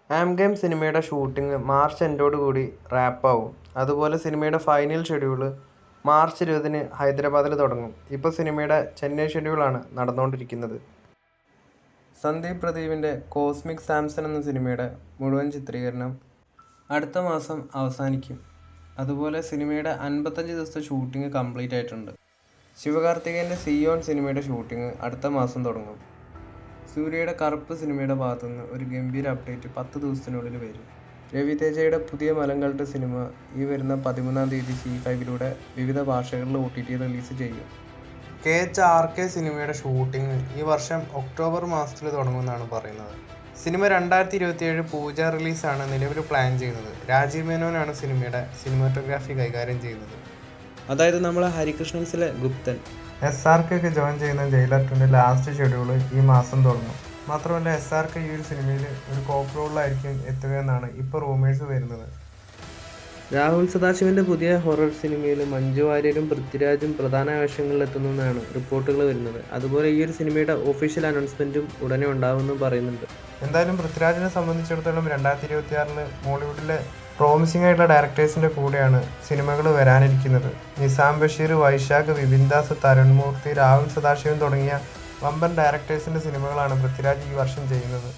ആം game സിനിമയുടെ shooting March എൻഡോടുകൂടി റാപ്പാവും. അതുപോലെ സിനിമയുടെ ഫൈനൽ ഷെഡ്യൂള് മാർച്ച് 20-ന് ഹൈദരാബാദിൽ തുടങ്ങും. ഇപ്പോൾ സിനിമയുടെ ചെന്നൈ ഷെഡ്യൂളാണ് നടന്നുകൊണ്ടിരിക്കുന്നത്. സന്ദീപ് പ്രദീപിൻ്റെ കോസ്മിക് സാംസൺ എന്ന സിനിമയുടെ മുഴുവൻ ചിത്രീകരണം അടുത്ത മാസം അവസാനിക്കും. അതുപോലെ സിനിമയുടെ 55 ദിവസത്തെ ഷൂട്ടിംഗ് കംപ്ലീറ്റ് ആയിട്ടുണ്ട്. ശിവകാർത്തികേയൻ്റെ സിയോൺ സിനിമയുടെ ഷൂട്ടിംഗ് അടുത്ത മാസം തുടങ്ങും. സൂര്യയുടെ കറുപ്പ് സിനിമയുടെ ഭാഗത്തുനിന്ന് ഒരു ഗംഭീര അപ്ഡേറ്റ് 10 ദിവസത്തിനുള്ളിൽ വരും. രവിതേജയുടെ പുതിയ മലങ്കൾട്ട് സിനിമ ഈ വരുന്ന 13-ാം തീയതി ZEE5-ലൂടെ വിവിധ ഭാഷകളിൽ OTT റിലീസ് ചെയ്യും. KHRK സിനിമയുടെ ഷൂട്ടിംഗ് ഈ വർഷം ഒക്ടോബർ മാസത്തിൽ തുടങ്ങുമെന്നാണ് പറയുന്നത്. സിനിമ 2027 പൂജ റിലീസാണ് നിലവിൽ പ്ലാൻ ചെയ്യുന്നത്. രാജീവ് മേനോനാണ് സിനിമയുടെ സിനിമാറ്റോഗ്രാഫി കൈകാര്യം ചെയ്യുന്നത്. അതായത് നമ്മളെ ഹരികൃഷ്ണൻസിലെ ഗുപ്തൻ. SRK ജോയിൻ ചെയ്യുന്ന ജയിലർ 2 ലാസ്റ്റ് ഷെഡ്യൂള് ഈ മാസം തുടങ്ങും. മാത്രമല്ല SRK ഈ ഒരു സിനിമയിൽ ഒരു കോപ്പ് റോളിലായിരിക്കും എത്തുകയെന്നാണ് ഇപ്പോൾ റൂമേഴ്സ് വരുന്നത്. രാഹുൽ സദാശിവൻ്റെ പുതിയ ഹൊറർ സിനിമയിൽ മഞ്ജു വാര്യരും പൃഥ്വിരാജും പ്രധാന വേഷങ്ങളിലെത്തുന്നതെന്നാണ് റിപ്പോർട്ടുകൾ വരുന്നത്. അതുപോലെ ഈ ഒരു സിനിമയുടെ ഒഫീഷ്യൽ അനൗൺസ്മെൻറ്റും ഉടനെ ഉണ്ടാവുമെന്നും പറയുന്നുണ്ട്. എന്തായാലും പൃഥ്വിരാജിനെ സംബന്ധിച്ചിടത്തോളം 2026 മോളിവുഡിലെ പ്രോമിസിംഗ് ആയിട്ടുള്ള ഡയറക്ടേഴ്സിൻ്റെ കൂടെയാണ് സിനിമകൾ വരാനിരിക്കുന്നത്. നിസാം ബഷീർ, വൈശാഖ്, വിപിൻ ദാസ്, തരുൺ മൂർത്തി, രാഹുൽ സദാശിവൻ തുടങ്ങിയ വമ്പൻ ഡയറക്ടേഴ്സിൻ്റെ സിനിമകളാണ് പൃഥ്വിരാജ് ഈ വർഷം ചെയ്യുന്നത്.